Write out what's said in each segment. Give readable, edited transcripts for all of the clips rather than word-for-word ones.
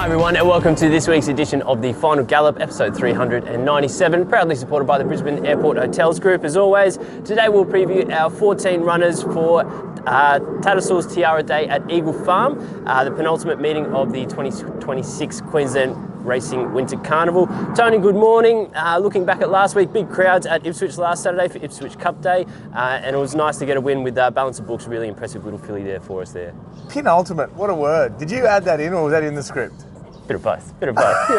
Hi everyone and welcome to this week's edition of the Final Gallop, episode 397, proudly supported by the Brisbane Airport Hotels Group. As always, today we'll preview our 14 runners for Tattersall's Tiara Day at Eagle Farm, the penultimate meeting of the 2026 Queensland Racing Winter Carnival. Tony, good morning. Looking back at last week, big crowds at Ipswich last Saturday for Ipswich Cup Day, and it was nice to get a win with Balance of Books. Really impressive little filly there for us there. Penultimate, what a word. Did you add that in or was that in the script? Bit of both. You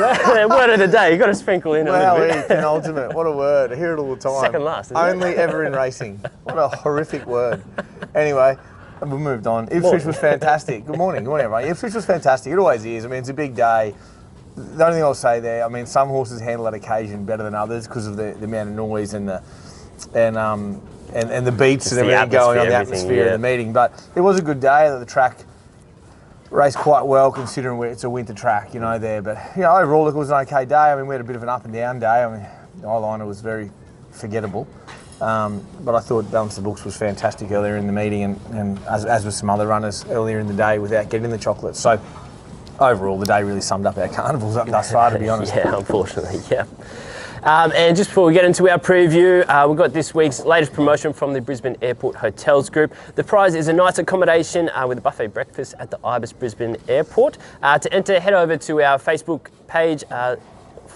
know? Word of the day, you've got to sprinkle in a little bit. Penultimate, what a word. I hear it all the time. Second last, isn't Only ever in racing. What a horrific word. Anyway, we moved on. Ipswich was fantastic. Good morning everyone. Ipswich was fantastic. It always is. I mean, it's a big day. The only thing I'll say there, I mean, some horses handle that occasion better than others because of the amount of noise and the beats Just and everything going on, the atmosphere yeah. of the meeting. But it was a good day. The track raced quite well considering it's a winter track, you know, there. But, you know, overall it was an okay day. I mean, we had a bit of an up and down day. I mean, the eyeliner was very forgettable. But I thought Balance the Books was fantastic earlier in the meeting and as with some other runners earlier in the day without getting the chocolates. So overall, the day really summed up our carnivals up thus far, to be honest. Yeah, unfortunately, yeah. And just before we get into our preview, we've got this week's latest promotion from the Brisbane Airport Hotels Group. The prize is a night's accommodation with a buffet breakfast at the Ibis Brisbane Airport. To enter, head over to our Facebook page.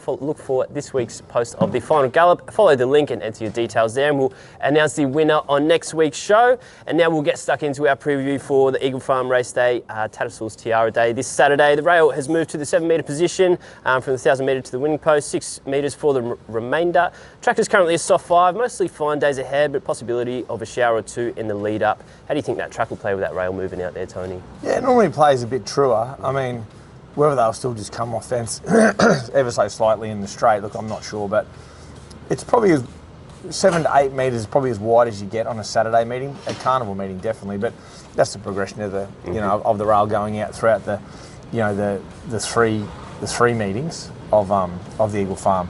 Look for this week's post of the Final Gallop. Follow the link and enter your details there, and we'll announce the winner on next week's show. And now we'll get stuck into our preview for the Eagle Farm Race Day, Tattersall's Tiara Day this Saturday. The rail has moved to the 7 metre position from the 1,000 metre to the winning post, 6 metres for the remainder. Track is currently a soft 5, mostly fine days ahead, but possibility of a shower or two in the lead up. How do you think that track will play with that rail moving out there, Tony? Yeah, it normally plays a bit truer. I mean, whether they'll still just come off fence ever so slightly in the straight, look, I'm not sure, but it's probably 7 to 8 metres is probably as wide as you get on a Saturday meeting, a carnival meeting definitely, but that's the progression of the of the rail going out throughout the the three meetings of the Eagle Farm,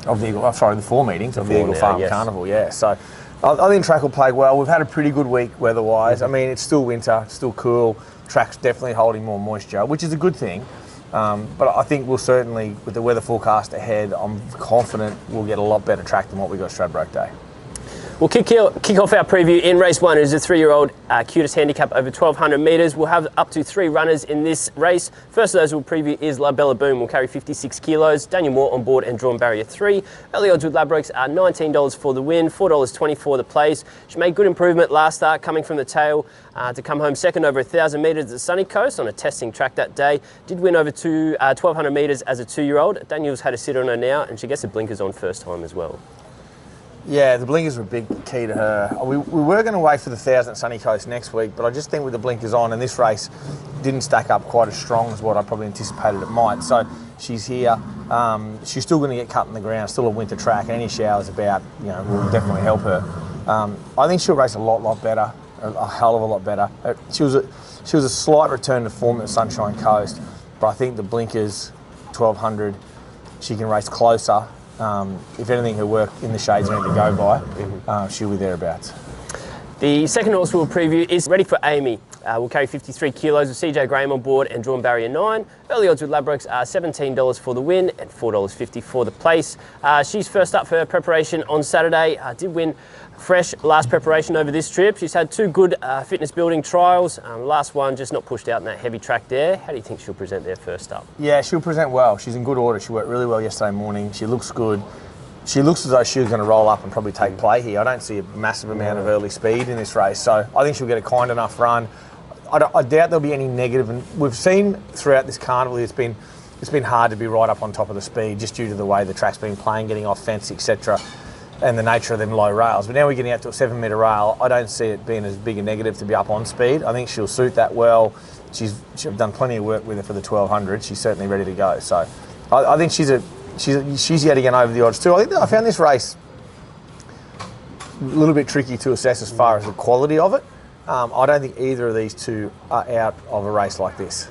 the 4 meetings of the Eagle Farm Carnival, yeah. So I think track will play well. We've had a pretty good week weather-wise. I mean, it's still winter, it's still cool. Track's definitely holding more moisture, which is a good thing. But I think we'll certainly, with the weather forecast ahead, I'm confident we'll get a lot better track than what we got Stradbroke Day. We'll kick off our preview in race 1. It is a 3-year-old cutest handicap over 1,200 metres. We'll have up to 3 runners in this race. First of those we'll preview is La Bella Boom. Will carry 56 kilos. Daniel Moore on board and drawn barrier 3. Early odds with Ladbrokes are $19 for the win, $4.20 for the place. She made good improvement last start, coming from the tail to come home second over 1,000 metres at the Sunny Coast on a testing track that day. Did win over 1,200 metres as a 2-year-old. Daniel's had a sit on her now, and she gets the blinkers on first time as well. Yeah, the blinkers were a big key to her. We were going to wait for the 1,000 at Sunny Coast next week, but I just think with the blinkers on, and this race didn't stack up quite as strong as what I probably anticipated it might. So she's here. She's still going to get cut in the ground, still a winter track, and any showers about, will definitely help her. I think she'll race a lot better, a hell of a lot better. She was a slight return to form at the Sunshine Coast, but I think the blinkers, 1,200, she can race closer. If anything, her work in the shades need to go by, she'll be thereabouts. The second horse we'll preview is Ready for Aimee. Will carry 53 kilos with CJ Graham on board and drawn barrier 9. Early odds with Ladbrokes are $17 for the win and $4.50 for the place. She's first up for her preparation on Saturday. Did win fresh last preparation over this trip. She's had 2 good fitness building trials. Last one just not pushed out in that heavy track there. How do you think she'll present there first up? Yeah, she'll present well. She's in good order. She worked really well yesterday morning. She looks good. She looks as though she was going to roll up and probably take play here. I don't see a massive amount of early speed in this race, so I think she'll get a kind enough run. I doubt there'll be any negative, and we've seen throughout this carnival it's been hard to be right up on top of the speed just due to the way the track's been playing, getting off fence, etc., and the nature of them low rails. But now we're getting out to a 7 metre rail. I don't see it being as big a negative to be up on speed. I think she'll suit that well. She's done plenty of work with her for the 1,200. She's certainly ready to go. So I think she's yet again over the odds too. I found this race a little bit tricky to assess as far as the quality of it. I don't think either of these two are out of a race like this.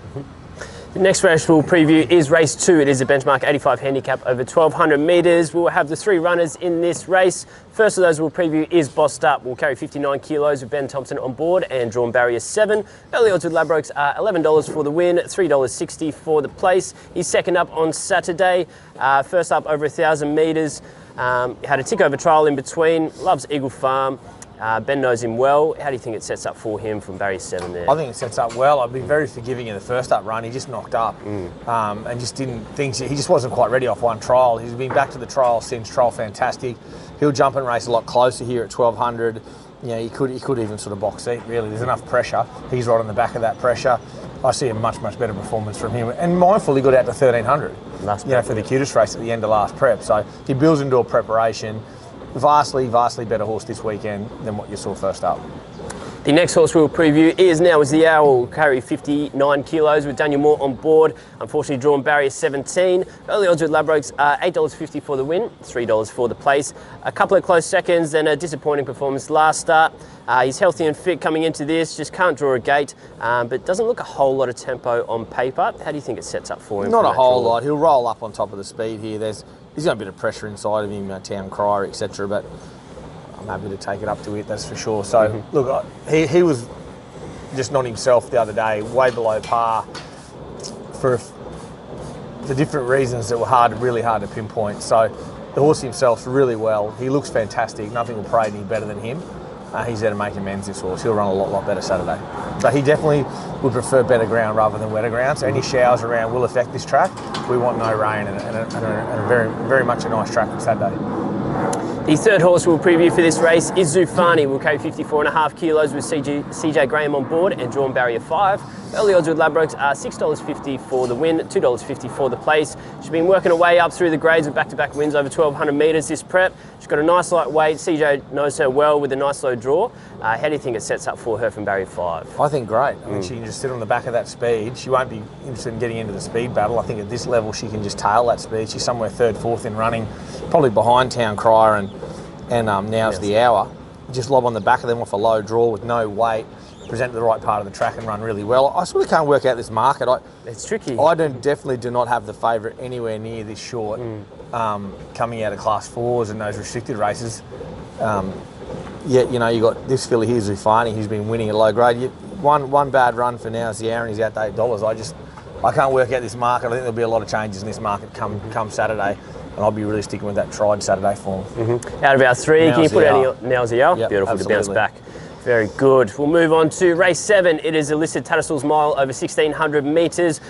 The next race we'll preview is race 2. It is a benchmark 85 handicap over 1,200 metres. We'll have the 3 runners in this race. First of those we'll preview is Bossed Up. We'll carry 59 kilos with Ben Thompson on board and drawn barrier 7. Early odds with Ladbrokes are $11 for the win, $3.60 for the place. He's second up on Saturday. First up over 1,000 metres. Had a tick over trial in between. Loves Eagle Farm. Ben knows him well. How do you think it sets up for him from barrier 7 there? I think it sets up well. I'd be very forgiving in the first up run. He just knocked up and just didn't think, he just wasn't quite ready off one trial. He's been back to the trial since. Trial fantastic. He'll jump and race a lot closer here at 1,200. You know, he could even sort of box seat, really. There's enough pressure. He's right on the back of that pressure. I see a much better performance from him. And mindful, he got out to 1,300, for the cutest race at the end of last prep. So he builds into a preparation. Vastly better horse this weekend than what you saw first up. The next horse we'll preview is the Owl. Will carry 59 kilos with Daniel Moore on board. Unfortunately drawn barrier 17. Early odds with Ladbrokes are $8.50 for the win, $3 for the place. A couple of close seconds, then a disappointing performance last start. He's healthy and fit coming into this, just can't draw a gate, but doesn't look a whole lot of tempo on paper. How do you think it sets up for him? Not a whole lot. He'll roll up on top of the speed here. He's got a bit of pressure inside of him, town crier, etc. But I'm happy to take it up to it, that's for sure. So, look, he was just not himself the other day, way below par for different reasons that were really hard to pinpoint. So the horse himself's really well. He looks fantastic. Nothing will parade any better than him. He's there to make amends, this horse. He'll run a lot better Saturday. But he definitely would prefer better ground rather than wetter ground. So any showers around will affect this track. We want no rain and a very much a nice track on Saturday. The third horse we'll preview for this race is Zoufani. We'll carry 54.5 kilos with CJ Graham on board and drawn barrier 5. Early odds with Ladbrokes are $6.50 for the win, $2.50 for the place. She's been working her way up through the grades with back-to-back wins over 1,200 metres this prep. She's got a nice light weight. CJ knows her well with a nice low draw. How do you think it sets up for her from barrier 5? I think great. I think she can just sit on the back of that speed. She won't be interested in getting into the speed battle. I think at this level she can just tail that speed. She's somewhere 3rd, 4th in running, probably behind Town Crier and Now's the Hour. Just lob on the back of them off a low draw with no weight, present to the right part of the track and run really well. I sort of can't work out this market. It's tricky. I definitely do not have the favourite anywhere near this short coming out of Class 4s and those restricted races. Yet, you got this filly here, Zoufani, who's been winning at low grade. One bad run for Now's the Hour and he's out to $8. I can't work out this market. I think there'll be a lot of changes in this market come Saturday. And I'll be really sticking with that tried Saturday form. Out of our 3, can you put any Now's the Hour? Yep, beautiful absolutely. To bounce back. Very good. We'll move on to race 7. It is a listed Tattersall's Mile over 1,600 metres.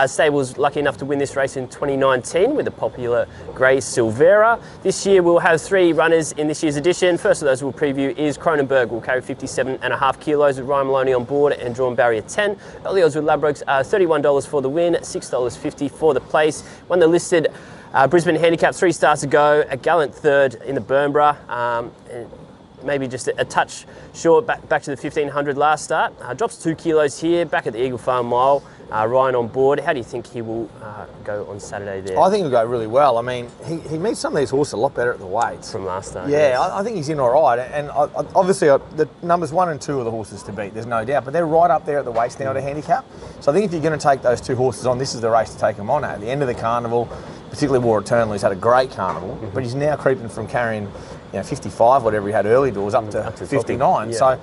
Stable's lucky enough to win this race in 2019 with the popular grey Silvera. This year we'll have 3 runners in this year's edition. First of those we'll preview is Kronenbourg. We'll carry 57.5 kilos with Ryan Maloney on board and drawn barrier 10. Early odds with Ladbrokes are $31 for the win, $6.50 for the place. Won the listed Brisbane handicap 3 starts ago, a gallant 3rd in the Burnborough. Maybe just a touch short back to the 1,500 last start. Drops 2 kilos here, back at the Eagle Farm Mile. Ryan on board. How do you think he will go on Saturday there? I think he'll go really well. I mean, he meets some of these horses a lot better at the weights. From last start. Yeah, yes. I think he's in all right. And obviously, the numbers 1 and 2 are the horses to beat, there's no doubt. But they're right up there at the weights now to handicap. So I think if you're going to take those 2 horses on, this is the race to take them on at the end of the carnival. Particularly War Eternal, he's had a great carnival, but he's now creeping from carrying 55, whatever he had early doors, up to 59. Yeah. So,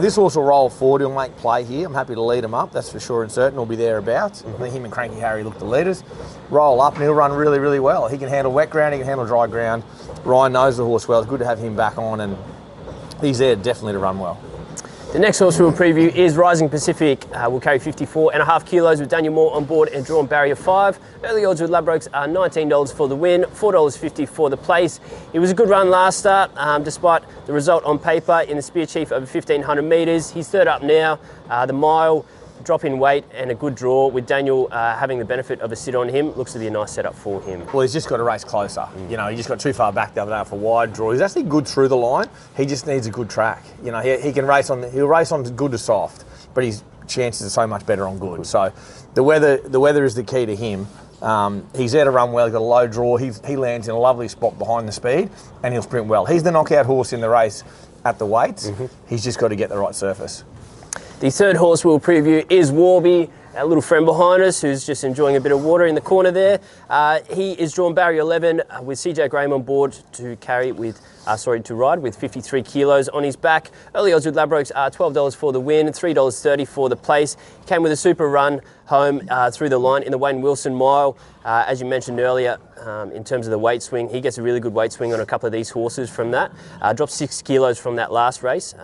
this horse will roll forward. He'll make play here. I'm happy to lead him up, that's for sure and certain. He'll be thereabouts. I think him and Cranky Harry look the leaders. Roll up and he'll run really, really well. He can handle wet ground, he can handle dry ground. Ryan knows the horse well. It's good to have him back on, and he's there definitely to run well. The next horse we'll preview is Rising Pacific. We'll carry 54.5 kilos with Daniel Moore on board and drawn barrier 5. Early odds with Ladbrokes are $19 for the win, $4.50 for the place. It was a good run last start, despite the result on paper in the Spear Chief over 1,500 metres. He's 3rd up now. The mile, drop in weight and a good draw with Daniel having the benefit of a sit on him. Looks to be a nice setup for him. Well, he's just got to race closer. He just got too far back the other day off a wide draw. He's actually good through the line. He just needs a good track. He can race on. He'll race on good to soft, but his chances are so much better on good. So the weather is the key to him. He's there to run well. He's got a low draw. He lands in a lovely spot behind the speed, and he'll sprint well. He's the knockout horse in the race at the weights. He's just got to get the right surface. The third horse we'll preview is Warby. our little friend behind us who's just enjoying a bit of water in the corner there. He is drawn barrier 11 with CJ Graham on board to carry with, to ride with 53 kilos on his back. Early odds with Ladbrokes are $12 for the win, $3.30 for the place. He came with a super run home through the line in the Wayne Wilson Mile. As you mentioned earlier, in terms of the weight swing, he gets a really good weight swing on a couple of these horses from that. Dropped 6 kilos from that last race.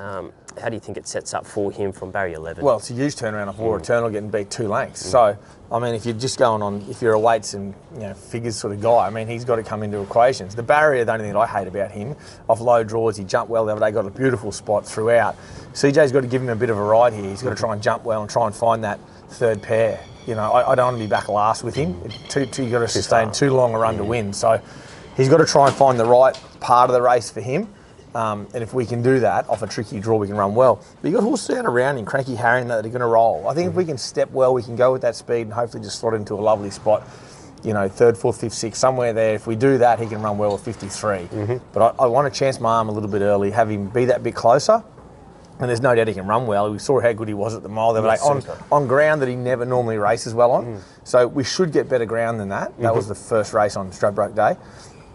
How do you think it sets up for him from barrier 11? Well, it's a huge turnaround off War Eternal getting beat 2 lengths. So, I mean, if you're just going on, if you're a weights and figures sort of guy, I mean, he's got to come into equations. The barrier, the only thing that I hate about him, off low draws, he jumped well the other day, got a beautiful spot throughout. CJ's got to give him a bit of a ride here. He's got to try and jump well and try and find that third pair. I don't want to be back last with him. You've got to sustain too long a run to win. So he's got to try and find the right part of the race for him. And if we can do that off a tricky draw, we can run well. But you've got horses out around him, Cranky Harry, that are going to roll. I think if we can step well, we can go with that speed and hopefully just slot into a lovely spot. 3rd, 4th, 5th, 6th, somewhere there. If we do that, he can run well with 53. But I want to chance my arm a little bit early, have him be that bit closer. And there's no doubt he can run well. We saw how good he was at the mile the other day on ground that he never normally races well on. So we should get better ground than that. That was the first race on Stradbroke Day.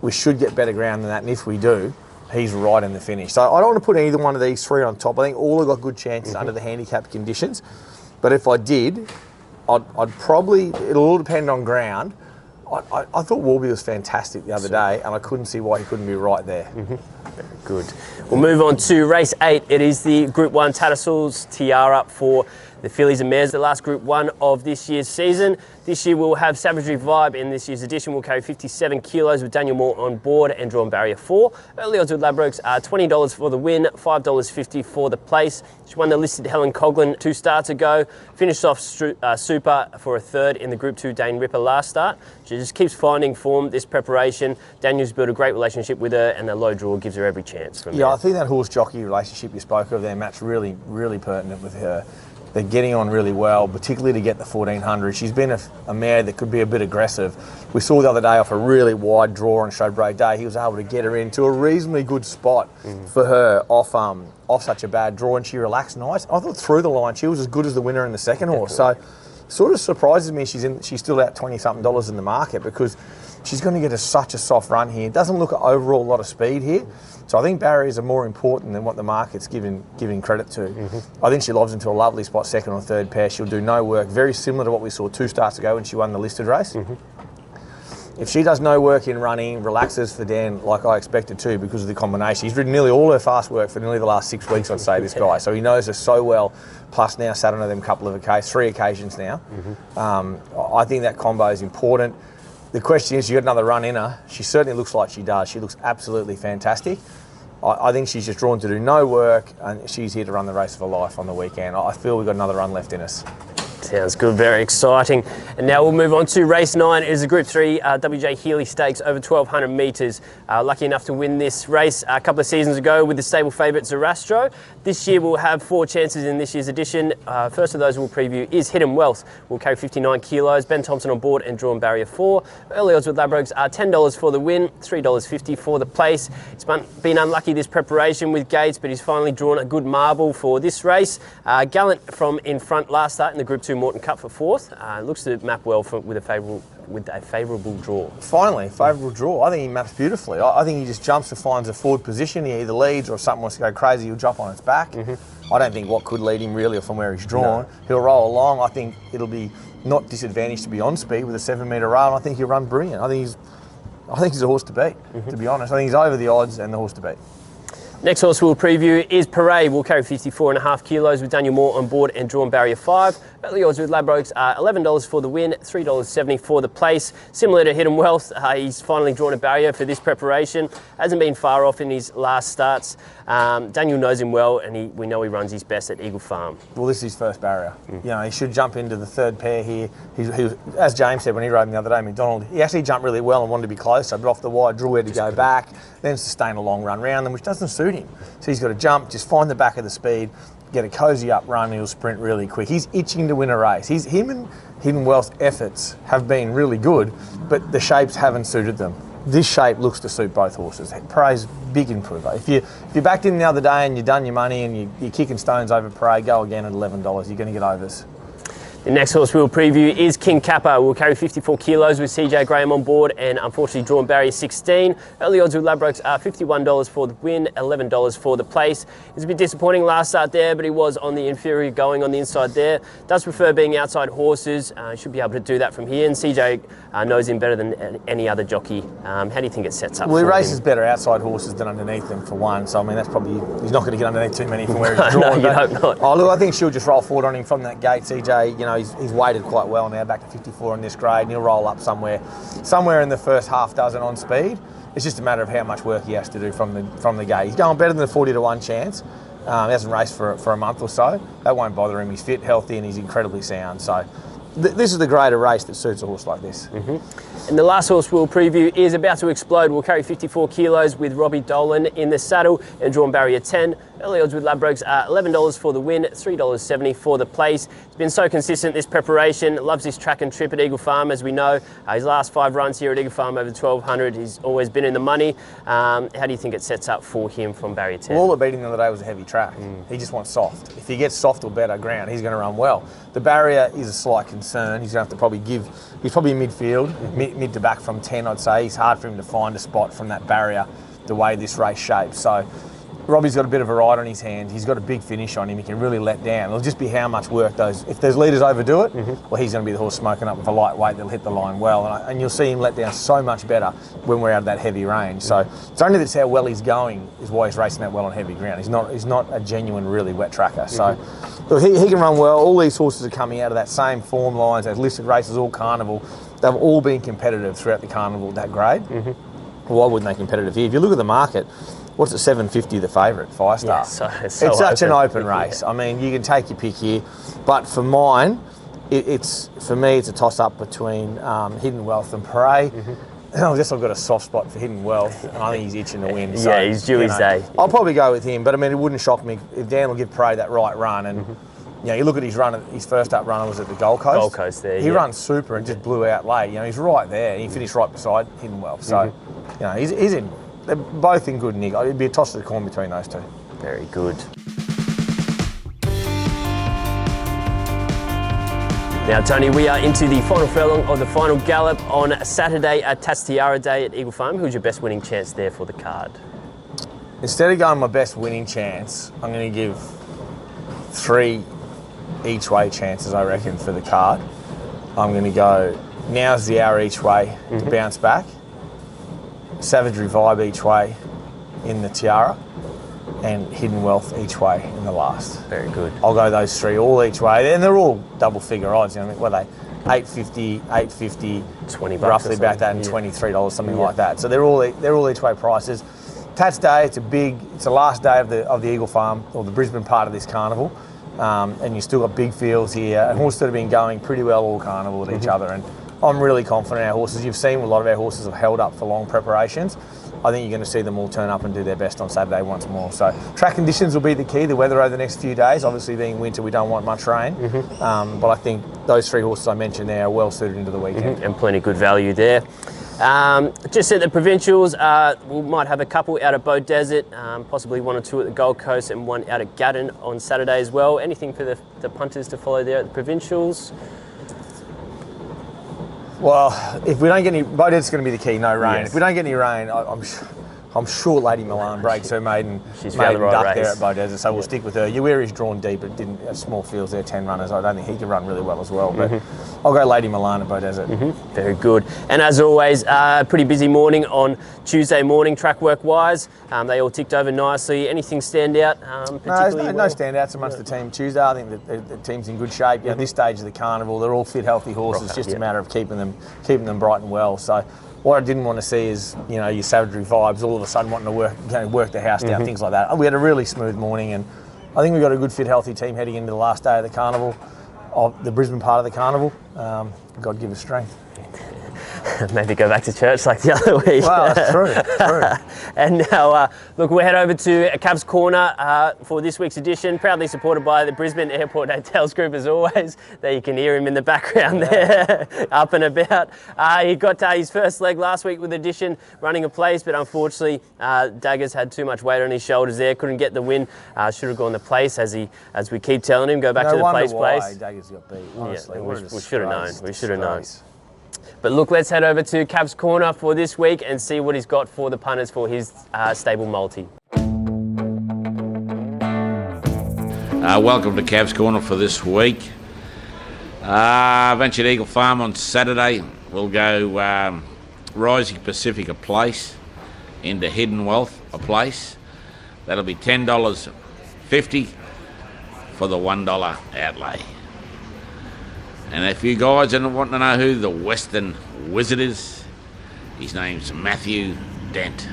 We should get better ground than that, and if we do, he's right in the finish. So I don't want to put either one of these 3 on top. I think all have got good chances under the handicap conditions. But if I did, I'd probably, it'll all depend on ground. I thought Warby was fantastic the other day, and I couldn't see why he couldn't be right there. Very good. We'll move on to race 8. It is the Group 1 Tattersall's Tiara for the fillies and mares, the last Group 1 of this year's season. This year we'll have Savagery Vibe in this year's edition. We'll carry 57 kilos with Daniel Moore on board and drawn barrier 4. Early odds with Ladbrokes are $20 for the win, $5.50 for the place. She won the listed Helen Coghlan 2 starts ago. Finished off super for a 3rd in the Group 2 Dane Ripper last start. She just keeps finding form this preparation. Daniel's built a great relationship with her, and the low draw gives her every chance. I think that horse jockey relationship you spoke of there, Matt's really, really pertinent with her. They're getting on really well, particularly to get the 1400. She's been a mare that could be a bit aggressive. We saw the other day off a really wide draw on Stradbroke Day, he was able to get her into a reasonably good spot for her off such a bad draw, and she relaxed nice. I thought through the line she was as good as the winner in the second horse. So sort of surprises me she's still out $20-something in the market, because she's going to get such a soft run here. It doesn't look overall a lot of speed here. So I think barriers are more important than what the market's giving credit to. I think she lobs into a lovely spot, 2nd or 3rd pair. She'll do no work, very similar to what we saw 2 starts ago when she won the listed race. If she does no work in running, relaxes for Dan like I expected to because of the combination. He's ridden nearly all her fast work for nearly the last 6 weeks, I'd say, this guy. So he knows her so well, plus now sat on them couple of occasions, 3 occasions now. I think that combo is important. The question is, you got another run in her. She certainly looks like she does. She looks absolutely fantastic. I think she's just drawn to do no work, and she's here to run the race of her life on the weekend. I feel we've got another run left in us. Sounds good, very exciting. And now we'll move on to race 9. It is a Group 3 WJ Healy Stakes over 1,200 metres. Lucky enough to win this race a couple of seasons ago with the stable favourite Zarastro. This year we'll have 4 chances in this year's edition. First of those we'll preview is Hidden Wealth. We'll carry 59 kilos. Ben Thompson on board and drawn barrier 4. Early odds with Ladbrokes are $10 for the win, $3.50 for the place. It's been unlucky this preparation with Gates, but he's finally drawn a good marble for this race. Gallant from in front last start in the Group 2 Morton Cup for 4th. Looks to map well with a favourable draw. Finally, favourable draw. I think he maps beautifully. I think he just jumps and finds a forward position. He either leads, or if something wants to go crazy, he'll jump on its back. I don't think what could lead him really from where he's drawn. No. He'll roll along. I think it'll be not disadvantaged to be on speed with a 7-metre rail. I think he'll run brilliant. I think he's a horse to beat, to be honest. I think he's over the odds and the horse to beat. Next horse we'll preview is Pereille. We'll carry 54.5 kilos with Daniel Moore on board and drawn barrier 5. Early odds with Ladbrokes are $11 for the win, $3.70 for the place. Similar to Hidden Wealth, he's finally drawn a barrier for this preparation. Hasn't been far off in his last starts. Daniel knows him well, and we know he runs his best at Eagle Farm. Well, this is his first barrier. He should jump into the 3rd pair here. He as James said when he rode him the other day, McDonald, he actually jumped really well and wanted to be closer, but off the wide, drew where to go back, then sustain a long run round them, which doesn't suit him. So he's got to jump, just find the back of the speed, get a cosy up run, he'll sprint really quick. He's itching to win a race. Him and Hidden Wealth's efforts have been really good, but the shapes haven't suited them. This shape looks to suit both horses. Pereille's big improver. If you backed in the other day and you've done your money and you're kicking stones over Pereille, go again at $11. You're going to get overs. The next horse we'll preview is King Kapa. We'll carry 54 kilos with CJ Graham on board and unfortunately drawn barrier 16. Early odds with Ladbrokes are $51 for the win, $11 for the place. It's a bit disappointing last start there, but he was on the inferior going on the inside there. Does prefer being outside horses. Should be able to do that from here. And CJ knows him better than any other jockey. How do you think it sets up? Well, he for races him? better outside horses than underneath them for one. So I mean, that's probably he's not going to get underneath too many from where he's drawn. No, you hope not. Oh, look, I think she'll just roll forward on him from that gate. CJ, you know, he's weighted quite well now, back to 54 in this grade, and he'll roll up somewhere in the first half dozen on speed. It's just a matter of how much work he has to do from the gate. He's going better than the 40 to 1 chance. He hasn't raced for a month or so. That won't bother him. He's fit, healthy, and he's incredibly sound. So this is the grade of race that suits a horse like this. And the last horse we'll preview is About to Explode. We'll carry 54 kilos with Warby in the saddle and drawn barrier 10. Early odds with Ladbrokes are $11 for the win, $3.70 for the place. He's been so consistent this preparation, loves this track and trip at Eagle Farm, as we know. His last 5 runs here at Eagle Farm over 1,200, he's always been in the money. How do you think it sets up for him from barrier 10? Well, all that beat him the other day was a heavy track. He just wants soft. If he gets soft or better ground, he's going to run well. The barrier is a slight concern. He's going to have to probably he's probably in midfield, mid to back from 10, I'd say. It's hard for him to find a spot from that barrier the way this race shapes. So Robbie's got a bit of a ride on his hand. He's got a big finish on him. He can really let down. It'll just be how much work if those leaders overdo it, well, he's going to be the horse smoking up with a lightweight that'll hit the line well. And you'll see him let down so much better when we're out of that heavy range. So it's only that's how well he's going is why he's racing that well on heavy ground. He's not a genuine, really wet tracker. So look, he can run well. All these horses are coming out of that same form lines, those listed races, all carnival. They've all been competitive throughout the carnival at that grade. Why wouldn't they competitive here? If you look at the market, what's it, $7.50 the favourite, 5-star? Yeah, it's such an open race. I mean, you can take your pick here, but for mine, for me, it's a toss-up between Hidden Wealth and Pereille. I guess I've got a soft spot for Hidden Wealth, and I think he's itching to win. So, yeah, he's due his day. I'll probably go with him, but I mean, it wouldn't shock me if Dan will give Pereille that right run. And you know, you look at his run. His first up runner was at the Gold Coast. Gold Coast there. He runs super and just blew out late. You know, he's right there. He finished right beside Hidden Wealth. So, you know, he's in. They're both in good nick. It'd be a toss of the coin between those two. Very good. Now, Tony, we are into the final furlong of the Final Gallop on Saturday at Tatt's Tiara Day at Eagle Farm. Who's your best winning chance there for the card? Instead of going my best winning chance, I'm going to give 3 each way chances, I reckon, for the card. I'm going to go Now's the Hour each way to bounce back, Savagery Vibe each way in the Tiara, and Hidden Wealth each way in the last. Very good. I'll go those 3 all each way, and they're all double figure odds. You know, what are they? $8.50, $8.50, $20, roughly about that, and $23, something like that. So they're all each way prices. Tatt's Day, it's the last day of the Eagle Farm, or the Brisbane part of this carnival, and you've still got big fields here, and horses that have been going pretty well all carnival with each other. And I'm really confident in our horses. You've seen a lot of our horses have held up for long preparations. I think you're going to see them all turn up and do their best on Saturday once more. So track conditions will be the key, the weather over the next few days. Obviously being winter, we don't want much rain. But I think those 3 horses I mentioned there are well suited into the weekend. And plenty good value there. Just at the provincials, we might have a couple out at Bow Desert, possibly 1 or 2 at the Gold Coast and 1 out at Gatton on Saturday as well. Anything for the punters to follow there at the provincials? Well, if we don't get any, Bow Desert's going to be the key, no rain. Yes. If we don't get any rain, I'm sure Lady Milan breaks her maiden found the right duck race there at Bow Desert, so we'll stick with her. Uweri's drawn deep, but didn't have small fields there, 10 runners. I don't think he can run really well as well, but I'll go Lady Milan at Bow Desert. Very good. And as always, pretty busy morning on Tuesday morning, track work wise. They all ticked over nicely. Anything stand out particularly? No standouts amongst the team Tuesday. I think the team's in good shape. You know, at this stage of the carnival, they're all fit, healthy horses. It's just a matter of keeping them bright and well. So what I didn't want to see is, you know, your Savagery Vibes all of a sudden wanting to work the house down, things like that. We had a really smooth morning, and I think we've got a good, fit, healthy team heading into the last day of the carnival, of the Brisbane part of the carnival. God give us strength. Maybe go back to church like the other week. Well, that's true. And now, look, we'll head over to Cab's Corner for this week's edition, proudly supported by the Brisbane Airport Hotels Group, as always. There you can hear him in the background there, up and about. He got his first leg last week with Edition, running a place, but unfortunately, Daggers had too much weight on his shoulders there, couldn't get the win. Should have gone the place, as we keep telling him, go back to the place. Daggers got beat. Honestly, we should have known. We should have known. But look, let's head over to Cab's Corner for this week and see what he's got for the punters for his stable multi. Welcome to Cab's Corner for this week. Ventured Eagle Farm on Saturday. We'll go Rising Pacific a place into Hidden Wealth a place. That'll be $10.50 for the $1 outlay. And if you guys want to know who the Western Wizard is, his name's Matthew Dent,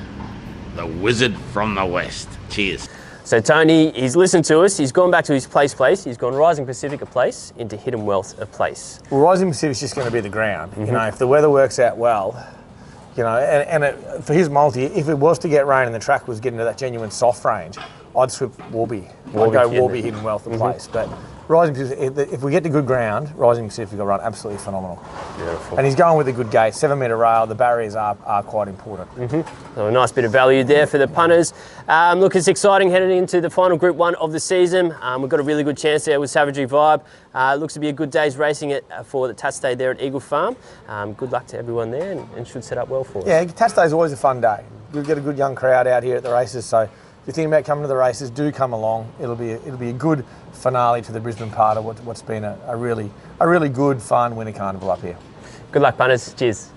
the Wizard from the West. Cheers. So Tony, he's listened to us, he's gone back to his place, he's gone Rising Pacific a place into Hidden Wealth a place. Well, Rising Pacific's just going to be the ground. You know, if the weather works out well, you know, and for his multi, if it was to get rain and the track was getting to that genuine soft range, I'd swip Warby. I'd go Warby Hidden Wealth a place. But Rising Pacific, if we get to good ground, Rising Pacific will run absolutely phenomenal. Beautiful. And he's going with a good gate, 7 metre rail. The barriers are quite important. So a nice bit of value there for the punters. Look, it's exciting heading into the final Group 1 of the season. We've got a really good chance there with Savagery Vibe. Looks to be a good day's racing for the Tatts Day there at Eagle Farm. Good luck to everyone there and should set up well for us. Yeah, Tatts Day is always a fun day. You'll get a good young crowd out here at the races, so if you're thinking about coming to the races, do come along. It'll be a good finale to the Brisbane part of what's been a really good, fun winter carnival up here. Good luck, punters. Cheers.